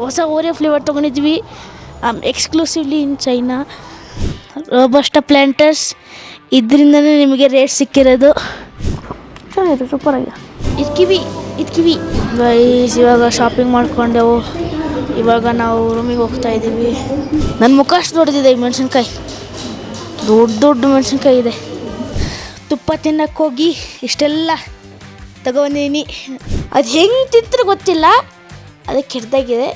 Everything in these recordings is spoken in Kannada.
ಹೊಸ ಓರಿಯೋ ಫ್ಲೇವರ್ ತೊಗೊಂಡಿದ್ವಿ, exclusively in China. Robusta planters, ಇದರಿಂದನೇ ನಿಮಗೆ ರೇಟ್ ಸಿಕ್ಕಿರೋದು. ಚೆನ್ನಾಗಿದೆ, ಸೂಪರಾಗಿ. ಇದು ಕಿವಿ ಗೈಸ್. ಇವಾಗ ಶಾಪಿಂಗ್ ಮಾಡ್ಕೊಂಡೆವು. ಇವಾಗ ನಾವು ರೂಮಿಗೆ ಹೋಗ್ತಾ ಇದ್ದೀವಿ. ನನ್ನ ಮುಖ ಅಷ್ಟು ದೊಡ್ಡದಿದೆ. ಈ ಮೆಣಸಿನ್ಕಾಯಿ ದೊಡ್ಡ ಮೆಣಸಿನ್ಕಾಯಿ ಇದೆ. ತುಪ್ಪ ತಿನ್ನಕ್ಕೆ ಹೋಗಿ ಇಷ್ಟೆಲ್ಲ ತಗೊಂಡಿದ್ದೀನಿ. ಅದು ಹೆಂಗೆ ತಿಂತಾರೆ ಗೊತ್ತಿಲ್ಲ, ಅದು ಕೆಟ್ಟದಾಗಿದೆ.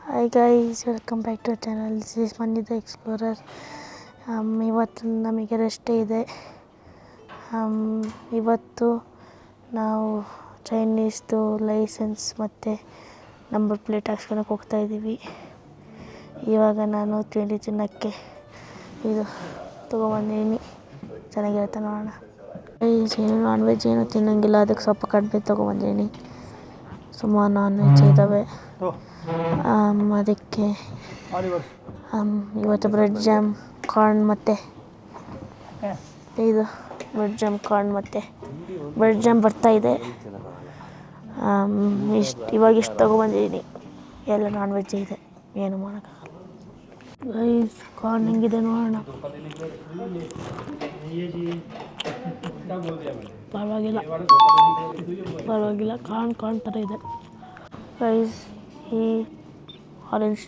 Hi guys, welcome back to channel. This is Mani the explorer. ಇವತ್ತು ನಮಗೆ ರೆಸ್ಟ್ ಇದೆ. ಇವತ್ತು ನಾವು ಚೈನೀಸ್ದು ಲೈಸೆನ್ಸ್ ಮತ್ತು ನಂಬರ್ ಪ್ಲೇಟ್ ಹಾಕ್ಸ್ಕೊಳಕ್ಕೆ ಹೋಗ್ತಾಯಿದ್ದೀವಿ. ಇವಾಗ ನಾನು ತಿಂಡಿ ತಿನ್ನೋಕ್ಕೆ ಇದು ತೊಗೊಬಂದಿದ್ದೀನಿ. ಚೆನ್ನಾಗಿರುತ್ತೆ, ನೋಡೋಣ. ಏನು ನಾನ್ ವೆಜ್ ಏನು ತಿನ್ನೋಂಗಿಲ್ಲ, ಅದಕ್ಕೆ ಸ್ವಲ್ಪ ಕಡಿಮೆ ತೊಗೊಬಂದಿದ್ದೀನಿ. ಸುಮಾರು ನಾನ್ ವೆಜ್ ಇದ್ದಾವೆ. ಅದಕ್ಕೆ ಇವತ್ತು ಬ್ರೆಡ್ ಜಾಮ್ ಕಾರ್ನ್ ಮತ್ತು ಇದು ಬ್ರೆಡ್ ಜಾಮ್ ಬರ್ತಾಯಿದೆ. ಇಷ್ಟು ತೊಗೊಬಂದಿದ್ದೀನಿ. ಎಲ್ಲ ನಾನ್ ವೆಜ್ ಇದೆ, ಏನು ಮಾಡೋಕ್ಕಾಗಲ್ಲ. ಗೈಸ್, ಕಾರ್ನ್ ಹೆಂಗಿದೆ ನೋಡೋಣ. ಪರವಾಗಿಲ್ಲ, ಕಾರ್ನ್ ಥರ ಇದೆ. ಗೈಸ್, ಈ ಆರೆಂಜ್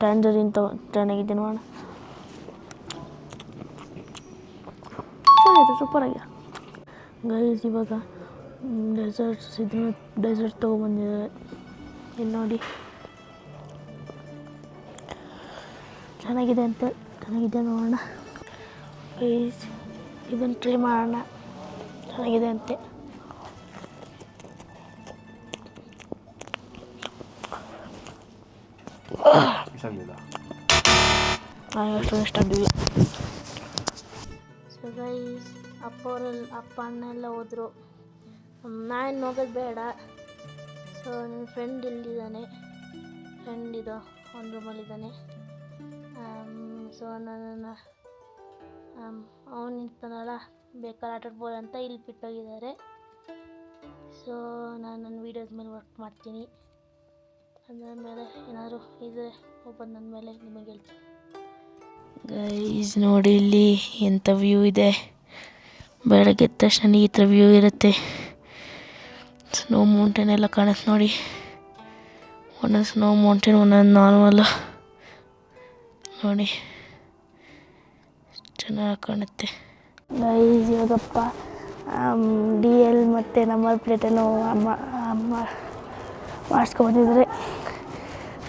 ಟ್ಯಾಂಜರಿನ್ ಚೆನ್ನಾಗಿದೆ ನೋಡೋಣ. ಚೆನ್ನಾಗಿದೆ, ಸೂಪರಾಗಿದೆ. ಗೈಸ್, ಇವಾಗ ಡೆಸರ್ಟ್ ತೊಗೊಬಂದಿದ್ದಾರೆ. ಇಲ್ಲಿ ನೋಡಿ, ಚೆನ್ನಾಗಿದೆ ನೋಡೋಣ. ಗೈಸ್, ಇದನ್ನು ಟ್ರೈ ಮಾಡೋಣ. ಚೆನ್ನಾಗಿದೆ ಅಂತೆ. ಅಷ್ಟು ಇಷ್ಟಾಗಿಲ್ಲ. ಸೊ ಗೈಸ್, ಅಪ್ಪ ಅಣ್ಣ ಎಲ್ಲ ಹೋದರು. ನಾನು ಹೋಗೋದು ಬೇಡ. ಸೊ ನನ್ನ ಫ್ರೆಂಡ್ ಇಲ್ಲಿದ್ದಾನೆ. ಇದು ಒಂದು ರೂಮಲ್ಲಿದ್ದಾನೆ. ಸೊ ನನ್ನನ್ನು ಅವನು ಇರ್ತಾನಲ್ಲ, ಬೇಕಾದ್ರೆ ಆಟಾಡ್ಬೋದು ಅಂತ ಇಲ್ಲಿ ಬಿಟ್ಟೋಗಿದ್ದಾರೆ. ಸೊ ನಾನು ನನ್ನ ವೀಡಿಯೋಸ್ ಮೇಲೆ ವರ್ಕ್ ಮಾಡ್ತೀನಿ. ಅದಾದಮೇಲೆ ಏನಾದರೂ ಇದ್ರೆ ಬಂದ ಮೇಲೆ ನಿಮಗೆ ಹೇಳ್ತೀನಿ. ಗೈಸ್, ನೋಡಿ ಇಲ್ಲಿ ಎಂಥ ವ್ಯೂ ಇದೆ. ಬೆಳಗ್ಗೆ ಎದ್ದ ತಕ್ಷಣ ಈ ಥರ ವ್ಯೂ ಇರುತ್ತೆ. ಸ್ನೋ ಮೌಂಟೇನ್ ಎಲ್ಲ ಕಾಣುತ್ತೆ ನೋಡಿ. ಒಂದೊಂದು ಸ್ನೋ ಮೌಂಟೇನ್, ಒಂದೊಂದು ನಾರ್ಮಲ್ ನೋಡಿ, ಚೆನ್ನಾಗಿ ಕಾಣುತ್ತೆ. ಗೈಸ್, ಇವಾಗಪ್ಪ DL ಮತ್ತು ನಂಬರ್ ಪ್ಲೇಟನ್ನು ಮಾಡಿಸ್ಕೊಬಂದಿದ್ದಾರೆ.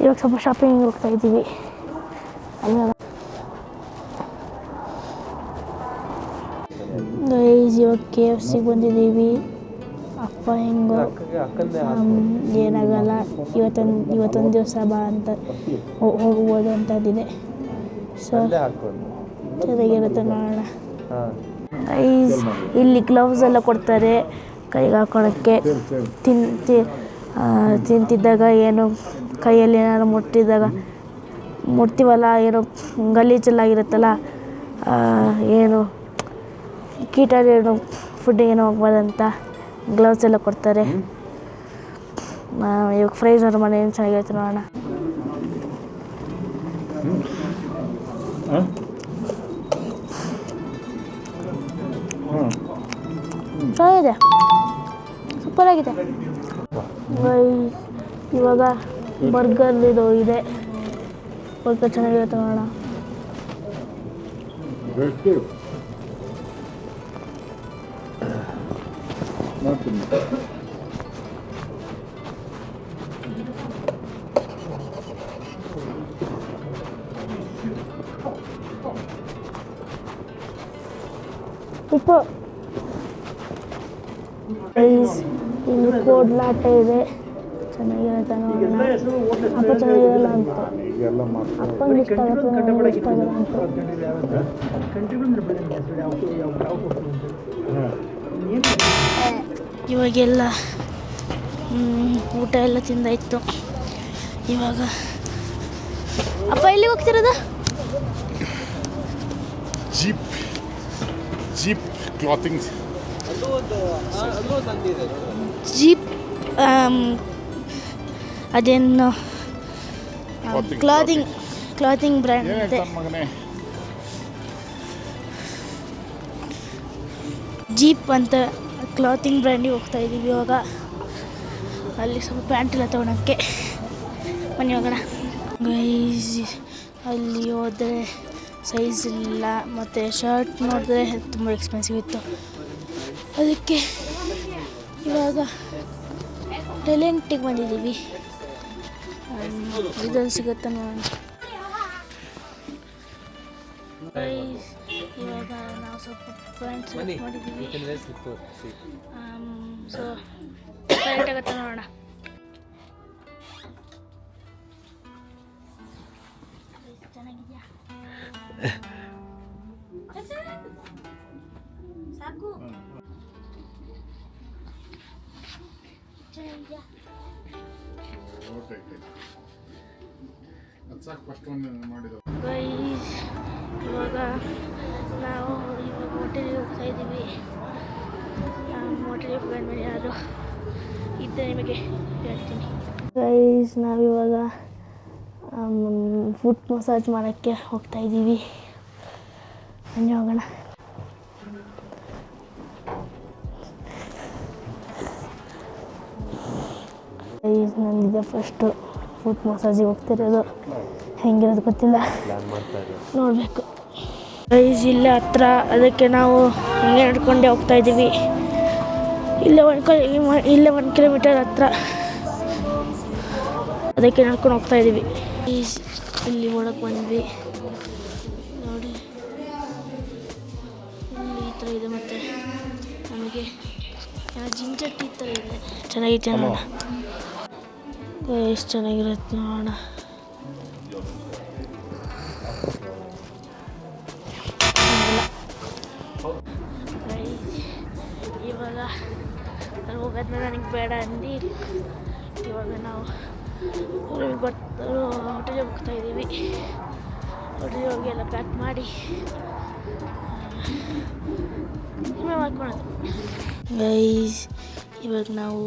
ಇವಾಗ ಸ್ವಲ್ಪ ಶಾಪಿಂಗ್ ಹೋಗ್ತಾಯಿದ್ದೀವಿ. ಗೈಸ್, ಇವಾಗ KFCಗೆ ಬಂದಿದ್ದೀವಿ. ಅಪ್ಪ ಹೆಂಗೋ ಏನಾಗಲ್ಲ, ಇವತ್ತೊಂದು ದಿವಸ ಬಾ ಅಂತ ಹೋಗ್ಬೋದು ಅಂತ ಇದ್ದೀನಿ. ಸೊ ಚೆನ್ನಾಗಿರುತ್ತೆ, ನೋಡೋಣ. ಗೈಸ್, ಇಲ್ಲಿ ಗ್ಲೌಸ್ ಎಲ್ಲ ಕೊಡ್ತಾರೆ ಕೈಗೆ ಹಾಕೊಳ್ಳೋಕ್ಕೆ. ತಿಂತಿದ್ದಾಗ ಏನು ಕೈಯಲ್ಲಿ ಏನಾದ್ರು ಮುಟ್ತೀವಲ್ಲ, ಏನು ಗಲೀಜೆಲ್ಲಾಗಿರುತ್ತಲ್ಲ, ಏನು ಕೀಟ ಏನು ಫುಡ್ಡಿಗೆ ಏನೋ ಹೋಗ್ಬಾರ್ದಂತ ಗ್ಲೌಸ್ ಎಲ್ಲ ಕೊಡ್ತಾರೆ. ಇವಾಗ ಫ್ರೈಸ್ ಆರ್ಡರ್ ಮಾಡಿ, ಏನು ಚೆನ್ನಾಗಿರುತ್ತೆ ನೋಡೋಣ. ಚೆನ್ನಾಗಿದೆ, ಸೂಪರಾಗಿದೆ. ಇವಾಗ ಬರ್ಗರ್ ಇದೆ. ಬರ್ಗರ್ ಚೆನ್ನಾಗಿರುತ್ತೆ ನೋಡೋಣ. ಉಪ್ಪು. ಇಲ್ಲಿ ಕೋಡ್ಲಾಟ ಇದೆ, ಚೆನ್ನಾಗಿರುತ್ತೆ ನೋಡೋಣ. ಅಪ್ಪ ಚೆನ್ನಾಗಿರಲ್ಲ ಅಂತ, ಅಪ್ಪಂಗೆ ಇಷ್ಟ ಆಗುತ್ತೆ, ನನಗೆ ಇಷ್ಟ ಆಗಲ್ಲ ಅಂತ. ಇವಾಗೆಲ್ಲ ಊಟ ಎಲ್ಲ ತಿಂದಾಯಿತು. ಇವಾಗ ಅಪ್ಪ ಎಲ್ಲಿಗೆ ಹೋಗ್ತಿರೋದು? Jeep clothing. ಜೀಪ್ ಅದೇನು ಕ್ಲಾತಿಂಗ್ ಬ್ರ್ಯಾಂಡ್ ಇದೆ. ಮಗನೇ ಜೀಪ್ ಅಂತ ಕ್ಲಾತಿಂಗ್ ಬ್ರ್ಯಾಂಡಿಗೆ ಹೋಗ್ತಾ ಇದ್ದೀವಿ ಇವಾಗ. ಅಲ್ಲಿ ಸ್ವಲ್ಪ ಪ್ಯಾಂಟ್ ಎಲ್ಲ ತೊಗೊಳಕ್ಕೆ ಬನ್ನಿ ಹೋಗೋಣ. ಗೈಸ್ ಅಲ್ಲಿ ಹೋದರೆ ಸೈಜ್ ಇಲ್ಲ, ಮತ್ತು ಶರ್ಟ್ ನೋಡಿದ್ರೆ ತುಂಬ ಎಕ್ಸ್ಪೆನ್ಸಿವ್ ಇತ್ತು. ಅದಕ್ಕೆ ಇವಾಗ ರಿಲಯನ್ಸಿಗೆ ಬಂದಿದ್ದೀವಿ. ಇದೊಂದು ಸಿಗುತ್ತೆ ನೋಡಿ. ಗೈಸ್ ಇವಾಗ ನಾವು ಸ್ವಲ್ಪ ಪ್ಯಾಂಟ್ ಸೆಲೆಕ್ಟ್ ಮಾಡಿದ್ದೀವಿ. ಸೊ ಕರೆಕ್ಟ್ ಆಗುತ್ತೆ ನೋಡೋಣ. ಚೆನ್ನಾಗಿದೆಯಾ? ಸಾಕು ಚೆನ್ನಾಗಿದೆಯಾ? ಗೈಸ್ ಇವಾಗ ನಾವು ಹೋಟೆಲಿಗೆ ಹೋಗ್ತಾ ಇದ್ದೀವಿ. ಹೋಟೆಲಿಗೆ ಬಂದ್ಮೇಲೆ ಯಾರು ಇದ್ದರೆ ನಿಮಗೆ ಹೇಳ್ತೀನಿ. ಗೈಸ್ ನಾವಿವಾಗ ಫುಟ್ ಮಸಾಜ್ ಮಾಡೋಕ್ಕೆ ಹೋಗ್ತಾ ಇದ್ದೀವಿ. ಬನ್ನಿ ಹೋಗೋಣ. ಗೈಸ್ ನಂದಿದೆ ಫಸ್ಟು ಫುಟ್ ಮಸಾಜಿಗೆ ಹೋಗ್ತಿರೋದು. ಹೆಂಗಿರೋದು ಗೊತ್ತಿಲ್ಲ, ನೋಡಬೇಕು. ಗೈಸ್ ಇಲ್ಲೇ ಹತ್ರ, ಅದಕ್ಕೆ ನಾವು ಹಿಂಗೆ ನಡ್ಕೊಂಡೇ ಹೋಗ್ತಾ ಇದ್ದೀವಿ. ಇಲ್ಲೇ 1 ಕಿಲೋಮೀಟರ್ ಹತ್ರ, ಅದಕ್ಕೆ ನಡ್ಕೊಂಡು ಹೋಗ್ತಾ ಇದ್ದೀವಿ. ಇಲ್ಲಿ ಒಳಗೆ ಬಂದ್ವಿ ನೋಡಿ. ಇಲ್ಲಿ ಈ ಥರ ಇದೆ, ಮತ್ತು ನಮಗೆ ಜಿಂಜರ್ ಟೀ ಥರ ಇದೆ. ಚೆನ್ನಾಗೈತೆ ನೋಡೋಣ. ಎಷ್ಟು ಚೆನ್ನಾಗಿರುತ್ತೆ ನೋಡೋಣ. ಇವಾಗ ಅಲ್ಲಿ ಹೋಗೋದ್ಮೇಲೆ ನನಗೆ ಬೇಡ ಅಂದು ಇವಾಗ ನಾವು ಹೋಟೆಲಿಗೆ ಹೋಗ್ತಾ ಇದ್ದೀವಿ. ಹೋಟೆಲಿಗೆ ಹೋಗಿ ಎಲ್ಲ ಪ್ಯಾಕ್ ಮಾಡಿ ಮಾಡ್ಕೊಳೋದು. ಗೈಸ್ ಇವಾಗ ನಾವು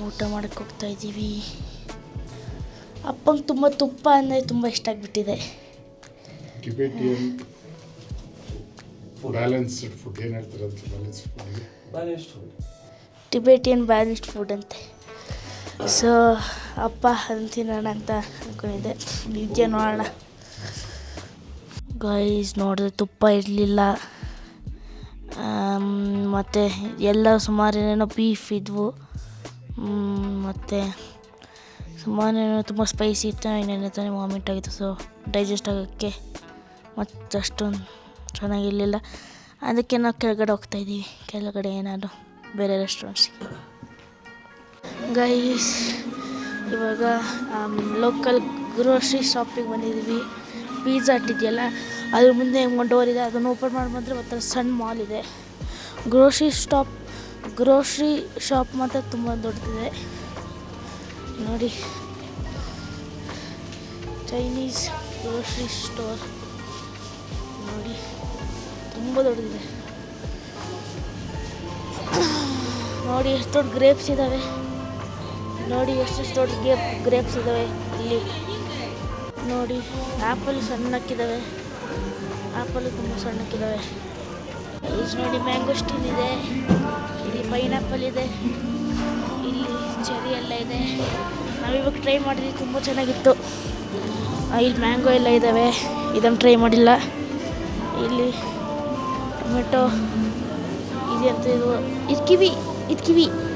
ಊಟ ಮಾಡೋಕ್ಕೆ ಹೋಗ್ತಾ ಇದ್ದೀವಿ. ಅಪ್ಪಂಗೆ ತುಂಬ ತುಪ್ಪ ಅಂದರೆ ತುಂಬ ಇಷ್ಟ ಆಗಿಬಿಟ್ಟಿದೆ. ಟಿಬೆಟಿಯನ್ ಬ್ಯಾಲೆನ್ಸ್ಡ್ ಫುಡ್ ಏನು ಹೇಳ್ತಾರೆ ಅಂತ. ಟಿಬೆಟಿಯನ್ ಬ್ಯಾಲೆನ್ಸ್ಡ್ ಫುಡ್ ಅಂತೆ. ಸೊ ಅಪ್ಪ ಅದನ್ನು ತಿನ್ನೋಣ ಅಂತ ಅಂದ್ಕೊಂಡಿದ್ದೆ. ಇದೆಯಾ ನೋಡೋಣ. ಗೈಸ್ ನೋಡಿದ್ರೆ ತುಪ್ಪ ಇರಲಿಲ್ಲ, ಮತ್ತು ಎಲ್ಲ ಸುಮಾರು ಏನೇನೋ ಬೀಫ್ ಇದ್ವು, ಮತ್ತು ಸುಮಾರು ಏನೋ ತುಂಬ ಸ್ಪೈಸಿ ಇತ್ತು. ಇನ್ನೇನೋ ತಾನೇ ವಾಮಿಟ್ ಆಗಿತ್ತು. ಸೊ ಡೈಜೆಸ್ಟ್ ಆಗೋಕ್ಕೆ ಮತ್ತು ಅಷ್ಟೊಂದು ಚೆನ್ನಾಗಿರಲಿಲ್ಲ. ಅದಕ್ಕೆ ನಾವು ಕೆಳಗಡೆ ಹೋಗ್ತಾಯಿದ್ದೀವಿ. ಕೆಳಗಡೆ ಏನಾದರೂ ಬೇರೆ ರೆಸ್ಟೋರೆಂಟ್ಸಿಗೆ. ಗೈಸ್ ಇವಾಗ ಲೋಕಲ್ ಗ್ರೋಸರಿ ಶಾಪಿಗೆ ಬಂದಿದ್ದೀವಿ. ಪಿಜ್ಜಾ ಹಟ್ ಇದೆಯಲ್ಲ, ಅದ್ರ ಮುಂದೆ ಒಂದು ಡೋರ್ ಇದೆ, ಅದನ್ನು ಓಪನ್ ಮಾಡಿ ಬಂದರೆ ಒಂದು ಸಣ್ಣ ಮಾಲ್ ಇದೆ. ಗ್ರೋಸರಿ ಶಾಪ್ ಮಾತ್ರ ತುಂಬ ದೊಡ್ಡದಿದೆ ನೋಡಿ. ಚೈನೀಸ್ ಗ್ರೋಸರಿ ಸ್ಟೋರ್ ನೋಡಿ, ತುಂಬ ದೊಡ್ಡದಿದೆ ನೋಡಿ. ಎಷ್ಟು ದೊಡ್ಡ ಗ್ರೇಪ್ಸ್ ಇದ್ದಾವೆ ನೋಡಿ, ಎಷ್ಟು ದೊಡ್ಡ ಗ್ರೇಪ್ಸ್ ಇದ್ದಾವೆ ಇಲ್ಲಿ ನೋಡಿ. ಆ್ಯಪಲ್ ಸಣ್ಣಕ್ಕಿದ್ದಾವೆ, ಆ್ಯಪಲ್ ತುಂಬ ಸಣ್ಣಕ್ಕಿದ್ದಾವೆ. ಇಲ್ಲಿ ನೋಡಿ ಮ್ಯಾಂಗೋ ಸ್ಟೀನ್ ಇದೆ, ಇಲ್ಲಿ ಪೈನಾಪಲ್ ಇದೆ, ಇಲ್ಲಿ ಚೆರಿ ಎಲ್ಲ ಇದೆ. ನಾವಿವಾಗ ಟ್ರೈ ಮಾಡಿದ್ವಿ, ತುಂಬ ಚೆನ್ನಾಗಿತ್ತು. ಇಲ್ಲಿ ಮ್ಯಾಂಗೋ ಎಲ್ಲ ಇದ್ದಾವೆ, ಇದನ್ನು ಟ್ರೈ ಮಾಡಿಲ್ಲ. ಇಲ್ಲಿ ಟೊಮೆಟೊ ಇದೆಯಂತ, ಇದು ಕಿವಿ,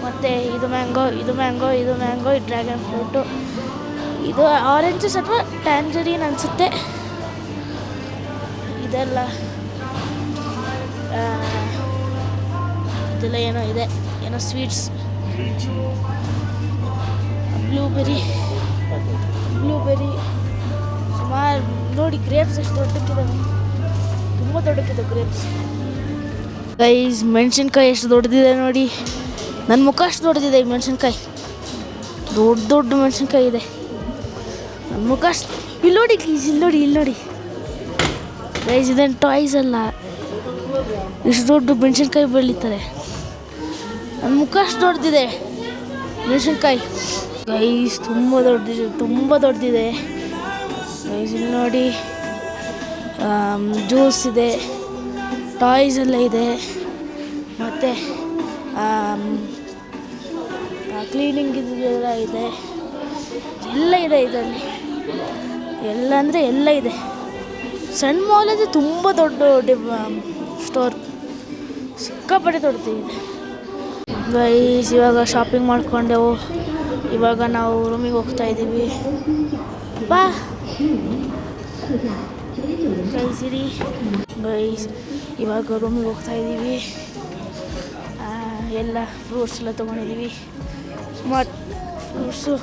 ಮತ್ತು ಇದು ಮ್ಯಾಂಗೋ, ಇದು ಡ್ರ್ಯಾಗನ್ ಫ್ರೂಟು, ಇದು ಆರೆಂಜಸ್ ಅಥವಾ ಟ್ಯಾಂಜರೀನ್ ಅನಿಸುತ್ತೆ. ಇದೆಲ್ಲ ಏನೋ ಇದೆ, ಏನೋ ಸ್ವೀಟ್ಸ್. ಬ್ಲೂಬೆರಿ ಸುಮಾರು ನೋಡಿ. ಗ್ರೇಪ್ಸ್ ಎಷ್ಟು ದೊಡ್ಡಕ್ಕಿದ್ದಾವೆ, ತುಂಬ ದೊಡ್ಡಕ್ಕಿದೆ ಗ್ರೇಪ್ಸ್. ಗೈಸ್ ಮೆಣಸಿನ್ಕಾಯಿ ಎಷ್ಟು ದೊಡ್ಡದಿದೆ ನೋಡಿ. ನನ್ನ ಮುಖ ಅಷ್ಟು ದೊಡ್ಡದಿದೆ ಈ ಮೆಣಸಿನ್ಕಾಯಿ. ದೊಡ್ಡ ಮೆಣಸಿನ್ಕಾಯಿ ಇದೆ ನನ್ನ ಮುಖ ಅಷ್ಟು. ಇಲ್ಲಿ ನೋಡಿ ಗೈಸ್, ಇಲ್ಲಿ ನೋಡಿ ಗೈಸ್, ಇದೇನು ಟಾಯ್ಸ್ ಅಲ್ಲ, ಇಷ್ಟು ದೊಡ್ಡ ಮೆಣಸಿನ್ಕಾಯಿ ಬೆಳೀತಾರೆ. ನನ್ನ ಮುಖ ಅಷ್ಟು ದೊಡ್ಡದಿದೆ ಮೆಣಸಿನ್ಕಾಯಿ. ಗೈಸ್ ತುಂಬ ದೊಡ್ಡದಿದೆ ಗೈಸ್. ಇಲ್ಲಿ ನೋಡಿ, ಜ್ಯೂಸ್ ಇದೆ, ಟಾಯ್ಸ್ ಎಲ್ಲ ಇದೆ, ಮತ್ತು ಕ್ಲೀನಿಂಗ್ ಇದೆಲ್ಲ ಇದೆ. ಎಲ್ಲ ಇದೆ ಇದರಲ್ಲಿ, ಎಲ್ಲ ಅಂದರೆ ಎಲ್ಲ ಇದೆ. ಸಣ್ಣ ಮಾಲ್ ಇದೆ, ತುಂಬ ದೊಡ್ಡ ಸ್ಟೋರ್, ಸಿಕ್ಕಾಪಟ್ಟೆ ದೊಡ್ಡದಿದೆ. ಗೈಸ್ ಇವಾಗ ಶಾಪಿಂಗ್ ಮಾಡ್ಕೊಂಡೆವು. ಇವಾಗ ನಾವು ರೂಮಿಗೆ ಹೋಗ್ತಾ ಇದ್ದೀವಿ. ಬಾ ಗೈಸ್ ಇರಿ. ಗೈಸ್ ಇವಾಗ ರೂಮಿಗೆ ಹೋಗ್ತಾ ಇದ್ದೀವಿ. ಎಲ್ಲ ಫ್ರೂಟ್ಸ್ ಎಲ್ಲ ತೊಗೊಂಡಿದ್ದೀವಿ, ಸುಮಾರು ಫ್ರೂಟ್ಸು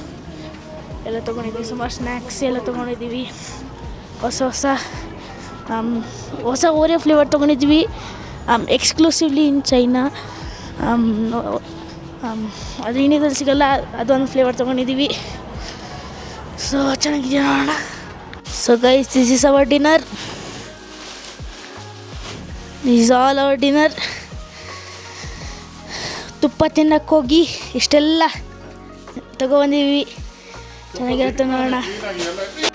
ಎಲ್ಲ ತೊಗೊಂಡಿದ್ದೀವಿ, ಸುಮಾರು ಸ್ನ್ಯಾಕ್ಸ್ ಎಲ್ಲ ತೊಗೊಂಡಿದ್ದೀವಿ. ಹೊಸ ಓರಿಯೋ ಫ್ಲೇವರ್ ತೊಗೊಂಡಿದ್ವಿ, ಎಕ್ಸ್ಕ್ಲೂಸಿವ್ಲಿ ಇನ್ ಚೈನಾ. ಅದು ಇಂಡಿಯಾದಲ್ಲಿ ಸಿಗೋಲ್ಲ, ಅದೊಂದು ಫ್ಲೇವರ್ ತೊಗೊಂಡಿದ್ದೀವಿ. ಸೊ ಚೆನ್ನಾಗಿದೆ ನೋಡೋಣ. So guys, this is our dinner. This is all our dinner. ತುಪ್ಪ ತಿನ್ನಕ್ಕೆ ಹೋಗಿ ಇಷ್ಟೆಲ್ಲ ತಗೊಬಂದೀವಿ, ಚೆನ್ನಾಗಿರುತ್ತೆ ನೋಡೋಣ.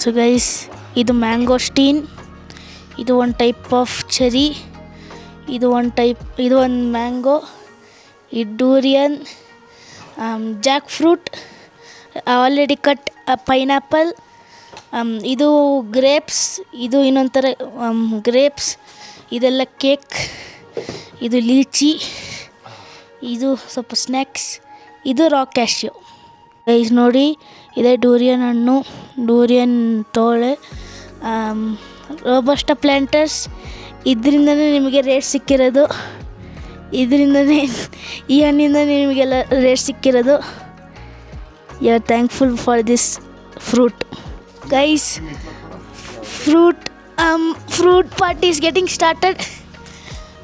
ಸೊ ಗೈಸ್, ಇದು ಮ್ಯಾಂಗೋಸ್ಟೀನ್, ಇದು ಒಂದು ಟೈಪ್ ಆಫ್ ಚೆರಿ, ಇದು ಒಂದು ಮ್ಯಾಂಗೋ, ಈ ಡೂರಿಯನ್, Jack fruit, already cut pineapple, ಇದು ಗ್ರೇಪ್ಸ್, ಇದು ಇನ್ನೊಂದು ಥರ ಗ್ರೇಪ್ಸ್, ಇದೆಲ್ಲ ಕೇಕ್, ಇದು ಲೀಚಿ, ಇದು ಸ್ವಲ್ಪ ಸ್ನ್ಯಾಕ್ಸ್, ಇದು ರಾ ಕ್ಯಾಶ್ಯೂ. ಗೈಸ್ ನೋಡಿ, ಇದೇ ಡೂರಿಯನ್ ಹಣ್ಣು, ಡೂರಿಯನ್ ತೋಳೆ, ರೋಬಸ್ಟ ಪ್ಲ್ಯಾಂಟರ್ಸ್. ಇದರಿಂದನೇ ನಿಮಗೆ ರೇಟ್ ಸಿಕ್ಕಿರೋದು, ಇದರಿಂದನೇ, ಈ ಹಣ್ಣಿಂದನೇ ನಿಮಗೆಲ್ಲ ರೇಟ್ ಸಿಕ್ಕಿರೋದು. You are thankful for this fruit. Guys, fruit party is getting started.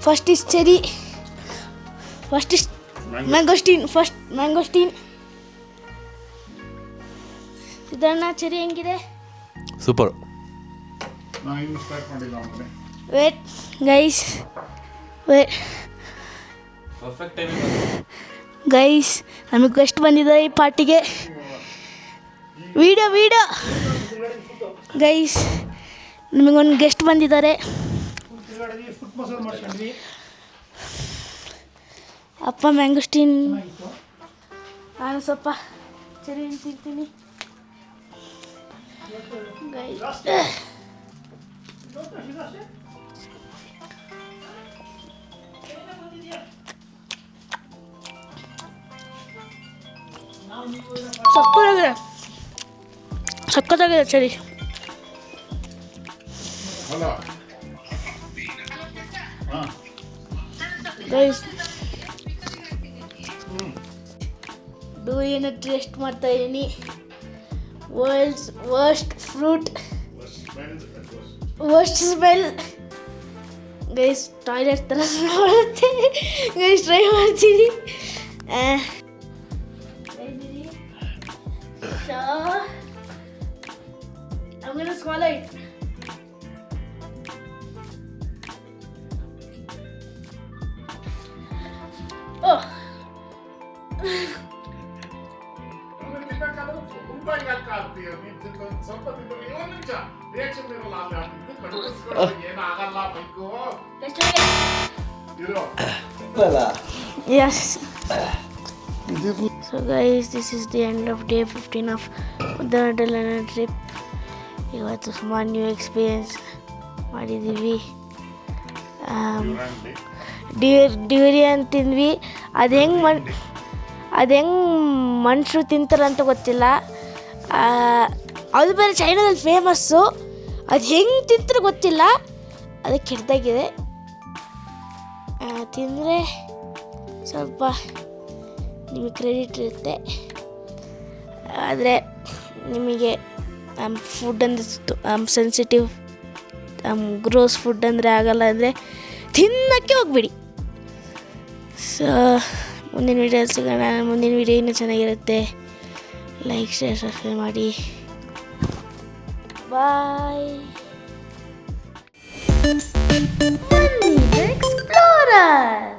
First is cherry, first is mangosteen. First mangosteen. ಇದನ್ನ ಚೆರಿ ಹೆಂಗಿದೆ? Super. Wait guys, wait perfect time guys. ನಮಗೆ ಗೆಸ್ಟ್ ಬಂದಿದ್ದಾರೆ ಈ ಪಾರ್ಟಿಗೆ. ವಿಡಿಯೋ ಗೈಸ್, ನಿಮಗೊಂದು ಗೆಸ್ಟ್ ಬಂದಿದ್ದಾರೆ. ಅಪ್ಪ ಮ್ಯಾಂಗೋಸ್ಟೀನ್, ನಾನು ಸ್ವಲ್ಪ ಚೆರಿ ತಿಂತೀನಿ. ಸಕ್ಕತ್ತಾಗಿದೆ ಚೆರಿ. ಗೈಸ್, ಡೂರಿಯನ್ ಟೇಸ್ಟ್ ಮಾಡ್ತಾ ಇದ್ದೀನಿ. World's worst fruit, worst smell. Guys toilet ಥರ ಬರುತ್ತೆ. ಗೈಸ್ ಟ್ರೈ ಮಾಡ್ತೀನಿ. I'm gonna swallow it. Oh. Yes. So guys, this is the end of day 15 of the Netherlands trip. ಇವತ್ತು ಸುಮಾರು ನ್ಯೂ ಎಕ್ಸ್ಪೀರಿಯನ್ಸ್ ಮಾಡಿದ್ದೀವಿ. ಡ್ಯೂರಿಯನ್ ತಿಂದ್ವಿ. ಅದು ಹೆಂಗೆ ಮನುಷ್ಯರು ತಿಂತಾರಂತ ಗೊತ್ತಿಲ್ಲ. ಅದು ಬೇರೆ ಚೈನಾದಲ್ಲಿ ಫೇಮಸ್ಸು. ಅದು ಹೆಂಗೆ ತಿಂತಾರೆ ಗೊತ್ತಿಲ್ಲ, ಅದು ಕೆಟ್ಟದಾಗಿದೆ. ತಿಂದರೆ ಸ್ವಲ್ಪ ನಿಮಗೆ ಕ್ರೆಡಿಟ್ ಇರುತ್ತೆ. ಆದರೆ ನಿಮಗೆ ಫುಡ್ ಅಂದರೆ ಸೆನ್ಸಿಟಿವ್, ಗ್ರೋಸ್ ಫುಡ್ ಅಂದರೆ ಆಗಲ್ಲ ಅಂದರೆ ತಿನ್ನೋಕ್ಕೆ ಹೋಗ್ಬಿಡಿ. ಸೊ ಮುಂದಿನ ವೀಡಿಯೋ ಸಿಗೋಣ. ಮುಂದಿನ ವೀಡಿಯೋ ಇನ್ನೂ ಚೆನ್ನಾಗಿರುತ್ತೆ. ಲೈಕ್, ಶೇರ್, ಸಬ್ಸ್ಕ್ರೈಬ್ ಮಾಡಿ. ಬಾಯ್. ಎಕ್ಸ್ಪ್ಲೋರ್